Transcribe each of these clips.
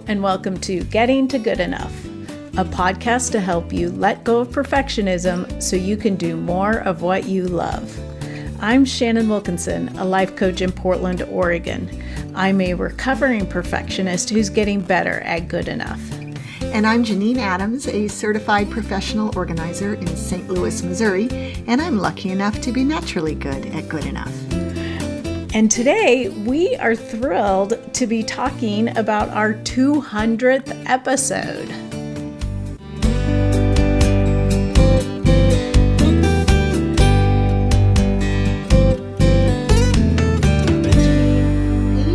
and welcome to Getting to Good Enough, a podcast to help you let go of perfectionism so you can do more of what you love. I'm Shannon Wilkinson, a life coach in Portland, Oregon. I'm a recovering perfectionist who's getting better at good enough. And I'm Janine Adams, a certified professional organizer in St. Louis, Missouri, and I'm lucky enough to be naturally good at good enough. And today we are thrilled to be talking about our 200th episode. Hey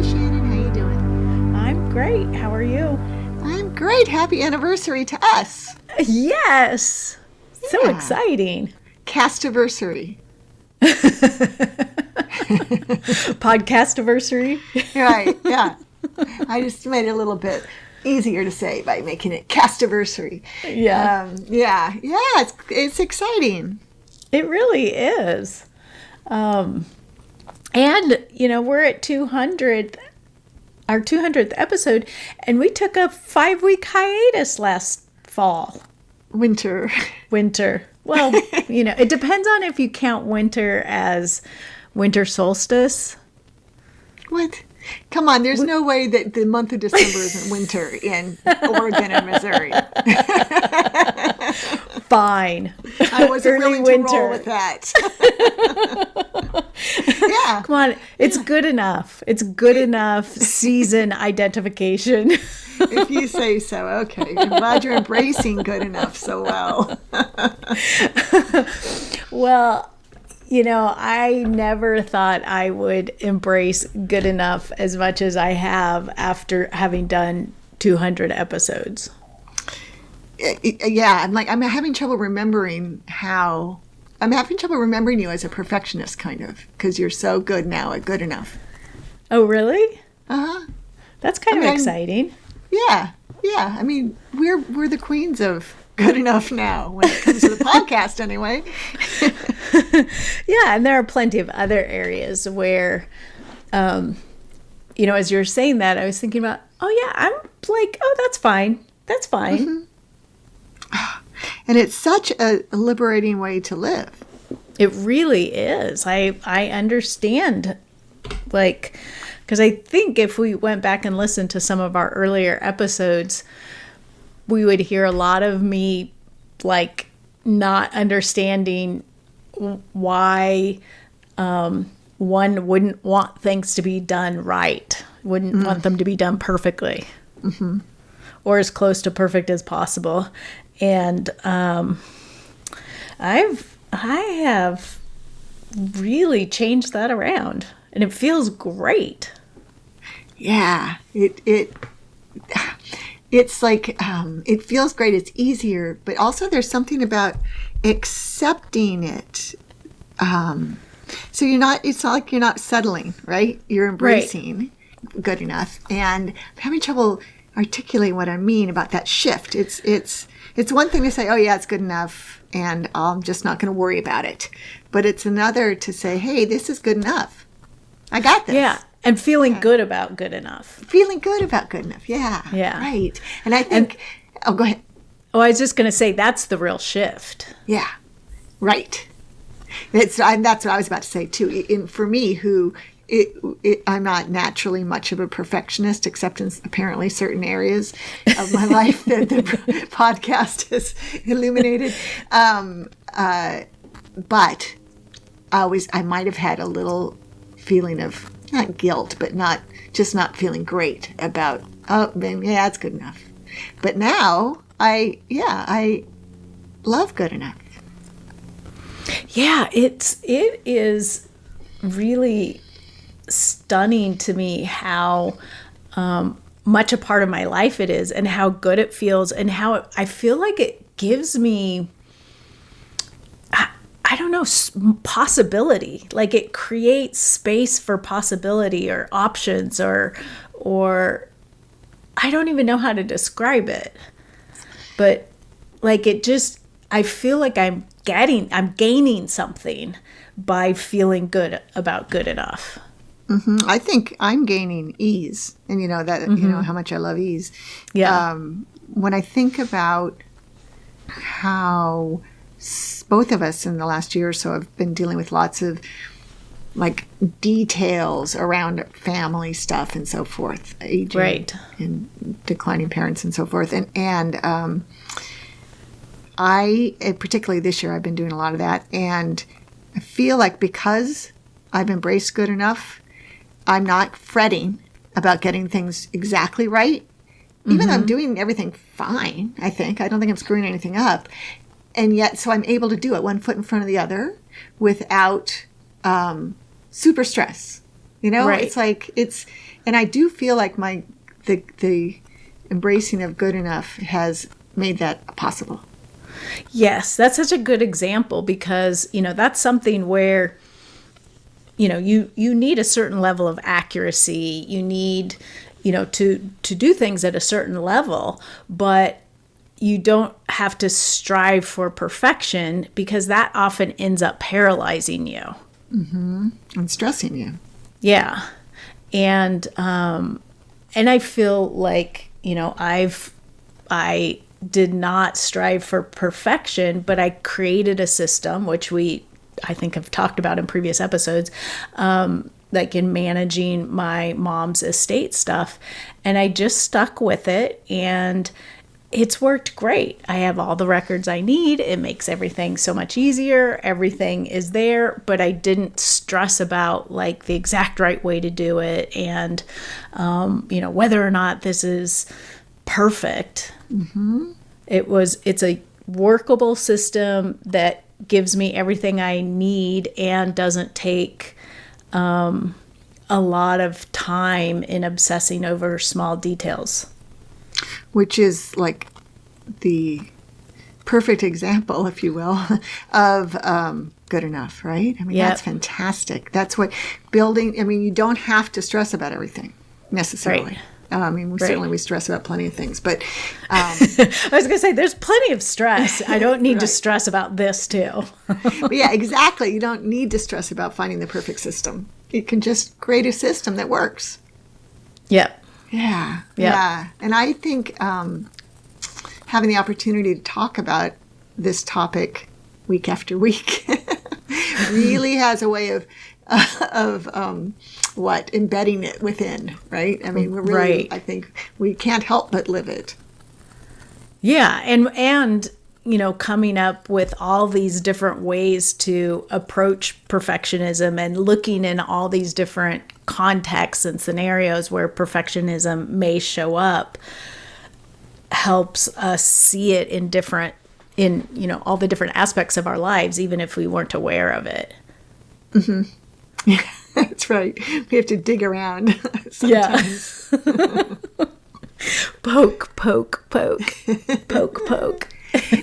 Shannon, how you doing? I'm great. How are you? I'm great. Happy anniversary to us. Yes. So exciting. Castiversary. Podcast-iversary. Right, yeah. I just made it a little bit easier to say by making it castiversary. Yeah. It's exciting. It really is. And, we're at 200, our 200th episode, and we took a 5-week hiatus last fall. Winter. Well, it depends on if you count winter as winter solstice. What? Come on, there's no way that the month of December isn't winter in Oregon and Missouri. Fine. I wasn't Early willing to roll winter. with that. Yeah. Come on, it's good enough. It's good enough season identification. If you say so, okay. I'm glad you're embracing good enough so well. Well, I never thought I would embrace good enough as much as I have after having done 200 episodes. Yeah, I'm having trouble remembering I'm having trouble remembering you as a perfectionist, kind of, because you're so good now at good enough. Oh, really? Uh-huh. That's kind of exciting. Yeah. I mean, we're the queens of good enough now when it comes to the podcast, anyway. Yeah, and there are plenty of other areas where, as you're saying that, I was thinking about, I'm like, that's fine. That's fine. Mm-hmm. And it's such a liberating way to live. It really is. I understand, because I think if we went back and listened to some of our earlier episodes, we would hear a lot of me, not understanding why one wouldn't want things to be done right, wouldn't want them to be done perfectly, or as close to perfect as possible. And I have really changed that around, and it feels great. Yeah, it's like it feels great. It's easier, but also there's something about accepting it. So it's not like you're not settling, right? You're embracing good enough, and I'm having trouble articulating what I mean about that shift. It's one thing to say, oh yeah, it's good enough, and I'm just not going to worry about it. But it's another to say, hey, this is good enough. I got this. Yeah. And feeling good about good enough. Feeling good about good enough. Yeah. Yeah. Right. And I think, go ahead. Oh, I was just going to say that's the real shift. Yeah. Right. That's what I was about to say too. For me, I'm not naturally much of a perfectionist, except in apparently certain areas of my life that the podcast has illuminated. But I might have had a little feeling of not guilt, but not feeling great about, it's good enough. But now I love good enough. Yeah, it is really stunning to me how much a part of my life it is, and how good it feels, and how I feel like it gives me, I don't know, possibility. Like it creates space for possibility or options or I don't even know how to describe it. But I feel like I'm gaining something by feeling good about good enough. I think I'm gaining ease, and you know that you know how much I love ease. Yeah. When I think about how both of us in the last year or so have been dealing with lots of like details around family stuff and so forth, aging Right. and declining parents and so forth, and I particularly this year I've been doing a lot of that, and I feel like because I've embraced good enough, I'm not fretting about getting things exactly right. Even though I'm doing everything fine, I don't think I'm screwing anything up. And yet, so I'm able to do it one foot in front of the other without super stress. You know, Right. it's like, and I do feel like the embracing of good enough has made that possible. Yes, that's such a good example because, that's something where, you need a certain level of accuracy. You need, to do things at a certain level, but you don't have to strive for perfection because that often ends up paralyzing you. And stressing you. Yeah. And I feel like, I did not strive for perfection, but I created a system, which I think have talked about in previous episodes, like in managing my mom's estate stuff. And I just stuck with it, and it's worked great. I have all the records I need. It makes everything so much easier. Everything is there, but I didn't stress about like the exact right way to do it, and whether or not this is perfect. It's a workable system that gives me everything I need and doesn't take a lot of time in obsessing over small details. Which is like the perfect example, if you will, of good enough, right? I mean, Yep. That's fantastic. That's what building, you don't have to stress about everything necessarily. Right. Certainly we stress about plenty of things, but I was going to say, there's plenty of stress. I don't need to stress about this too. but yeah, exactly. You don't need to stress about finding the perfect system. You can just create a system that works. Yep. Yeah. And I think having the opportunity to talk about this topic week after week really has a way of embedding it within, right? We're really, Right. I think we can't help but live it. Yeah. And coming up with all these different ways to approach perfectionism and looking in all these different contexts and scenarios where perfectionism may show up helps us see it in all the different aspects of our lives, even if we weren't aware of it. Yeah, that's right. We have to dig around sometimes. Yeah. Poke, poke, poke, poke, poke.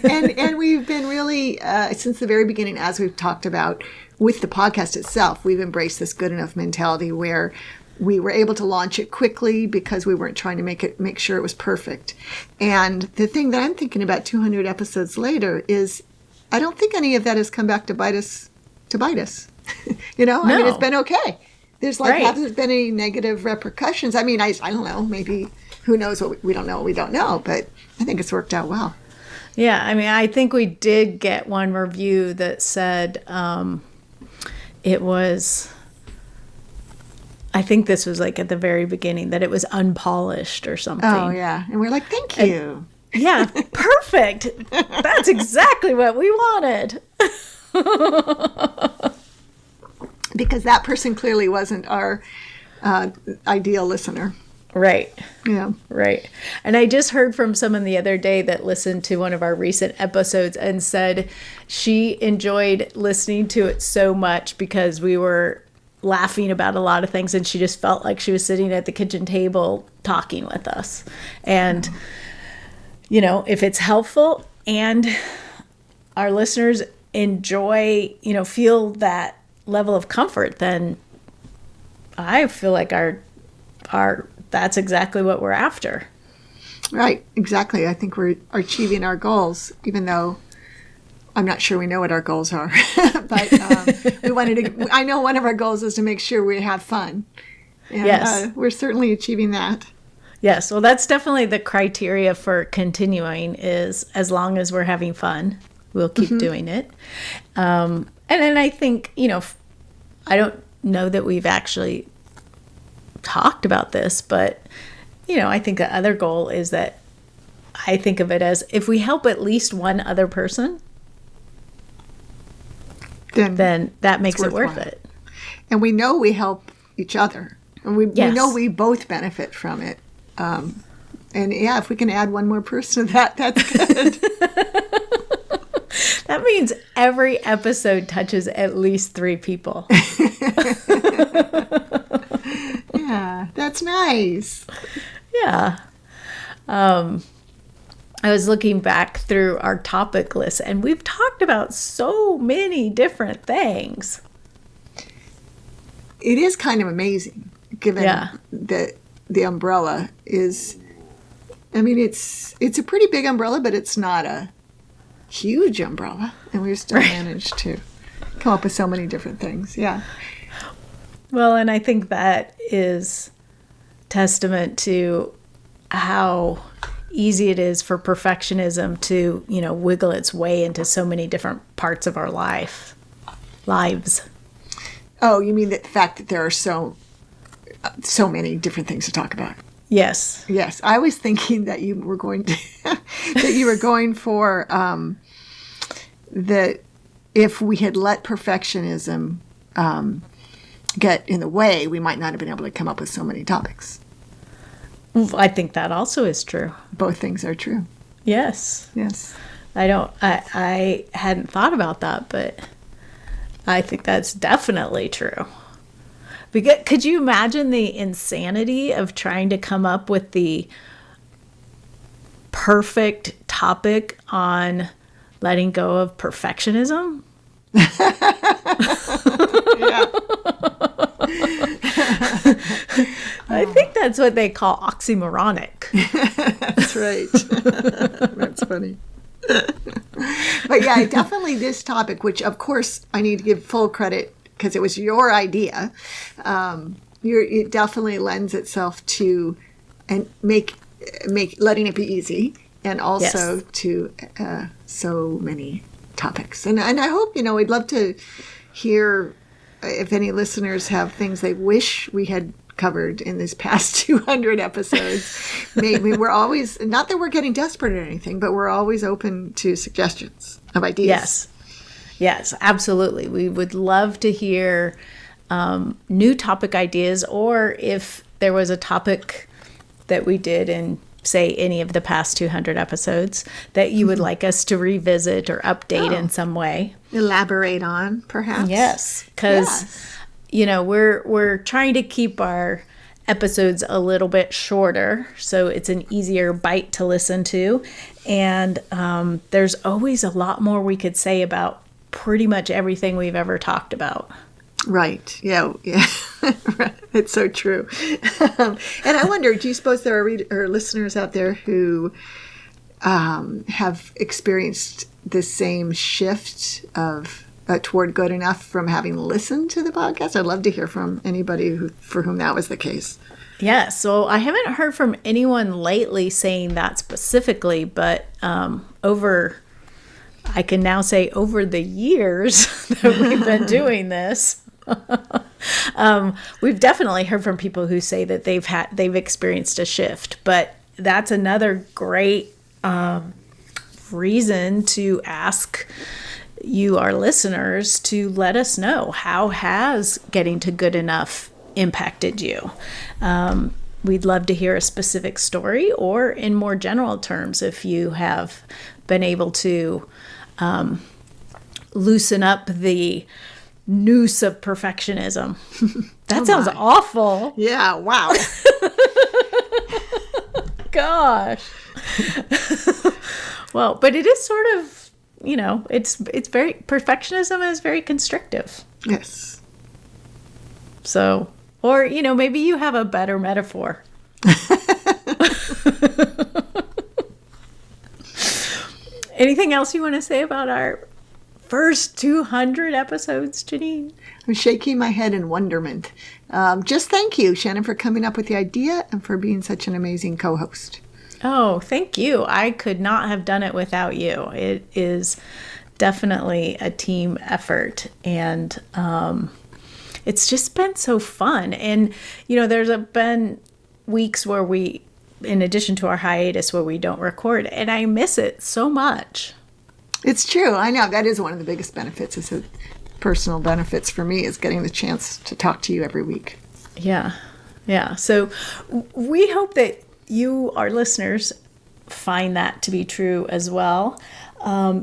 and we've been really, since the very beginning, as we've talked about with the podcast itself, we've embraced this good enough mentality where we were able to launch it quickly because we weren't trying to make sure it was perfect. And the thing that I'm thinking about 200 episodes later is I don't think any of that has come back to bite us. No. It's been okay. There's Right. hasn't been any negative repercussions. I don't know, maybe who knows what we don't know what we don't know, but I think it's worked out well. Yeah, I think we did get one review that said it was, I think this was like at the very beginning, that it was unpolished or something. Oh, yeah. And we're like, thank you. Yeah, perfect. That's exactly what we wanted. Because that person clearly wasn't our ideal listener. Right. Yeah. Right. And I just heard from someone the other day that listened to one of our recent episodes and said she enjoyed listening to it so much because we were laughing about a lot of things, and she just felt like she was sitting at the kitchen table talking with us. And, if it's helpful and our listeners enjoy, feel that level of comfort, then I feel like our that's exactly what we're after. Right, exactly. I think we're achieving our goals, even though I'm not sure we know what our goals are, but I know one of our goals is to make sure we have fun. And, Yes. We're certainly achieving that. Yes. Well, that's definitely the criteria for continuing is as long as we're having fun, we'll keep doing it. And then I think, I don't know that we've actually talked about this, but, I think the other goal is that I think of it as if we help at least one other person, then that makes it worth it. And we know we help each other. And we know we both benefit from it. And yeah, if we can add one more person to that, that's good. That means every episode touches at least 3 people. Yeah, that's nice. Yeah. I was looking back through our topic list, and we've talked about so many different things. It is kind of amazing, given that the umbrella is, it's a pretty big umbrella, but it's not a huge umbrella. And we've still managed to come up with so many different things. Yeah. Well, and I think that is testament to how easy it is for perfectionism to, wiggle its way into so many different parts of our lives. Oh, you mean the fact that there are so many different things to talk about? Yes. Yes. I was thinking that you were going to that you were going for that if we had let perfectionism get in the way, we might not have been able to come up with so many topics. I think that also is true. Both things are true. Yes. Yes. I hadn't thought about that, but I think that's definitely true. Because could you imagine the insanity of trying to come up with the perfect topic on letting go of perfectionism? Yeah. I think that's what they call oxymoronic. That's right. That's funny. But yeah, definitely this topic, which of course I need to give full credit because it was your idea. It definitely lends itself to and make letting it be easy, and also to so many topics. And I hope we'd love to hear if any listeners have things they wish we had covered in this past 200 episodes. Maybe we're always, not that we're getting desperate or anything, but we're always open to suggestions of ideas. Yes, absolutely. We would love to hear new topic ideas, or if there was a topic that we did in, say, any of the past 200 episodes that you would like us to revisit or update in some way. Elaborate on, perhaps. Yes, because we're trying to keep our episodes a little bit shorter, so it's an easier bite to listen to. And there's always a lot more we could say about pretty much everything we've ever talked about. Right. Yeah. It's so true. And I wonder, do you suppose there are listeners out there who have experienced the same shift of toward good enough from having listened to the podcast? I'd love to hear from anybody for whom that was the case. Yeah, so I haven't heard from anyone lately saying that specifically, but I can now say over the years that we've been doing this, we've definitely heard from people who say that they've experienced a shift. But that's another great reason to ask you, our listeners, to let us know, how has getting to good enough impacted you? We'd love to hear a specific story, or in more general terms, if you have been able to loosen up the noose of perfectionism. That sounds awful. Yeah, wow. Gosh. Well, but it is sort of, it's very, perfectionism is very constrictive. Yes. So, or, maybe you have a better metaphor. Anything else you want to say about our first 200 episodes, Janine. I'm shaking my head in wonderment. Just thank you, Shannon, for coming up with the idea and for being such an amazing co-host. Oh, thank you. I could not have done it without you. It is definitely a team effort, and it's just been so fun. And, there's been weeks where we, in addition to our hiatus, where we don't record, and I miss it so much. It's true. I know. That is one of the biggest benefits. Is the personal benefits for me is getting the chance to talk to you every week. Yeah. Yeah. So we hope that you, our listeners, find that to be true as well.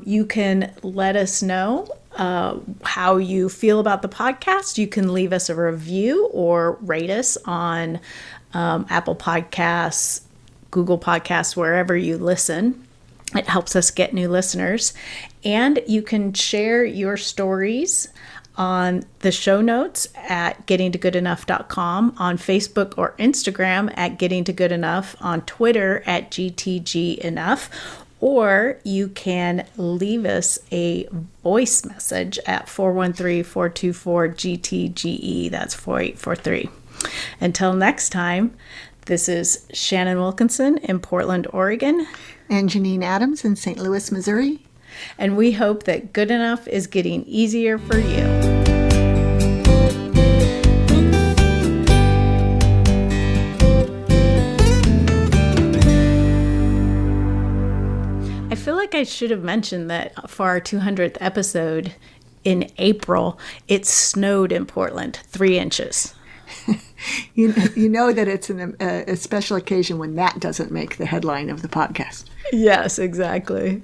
You can let us know how you feel about the podcast. You can leave us a review or rate us on Apple Podcasts, Google Podcasts, wherever you listen. It helps us get new listeners. And you can share your stories on the show notes at gettingtogoodenough.com, on Facebook or Instagram at gettingtogoodenough, on Twitter at GTGenough, or you can leave us a voice message at 413-424-GTGE. That's 4843. Until next time, this is Shannon Wilkinson in Portland, Oregon. And Janine Adams in St. Louis, Missouri. And we hope that good enough is getting easier for you. I feel like I should have mentioned that for our 200th episode in April, it snowed in Portland 3 inches. You know that it's a special occasion when that doesn't make the headline of the podcast. Yes, exactly.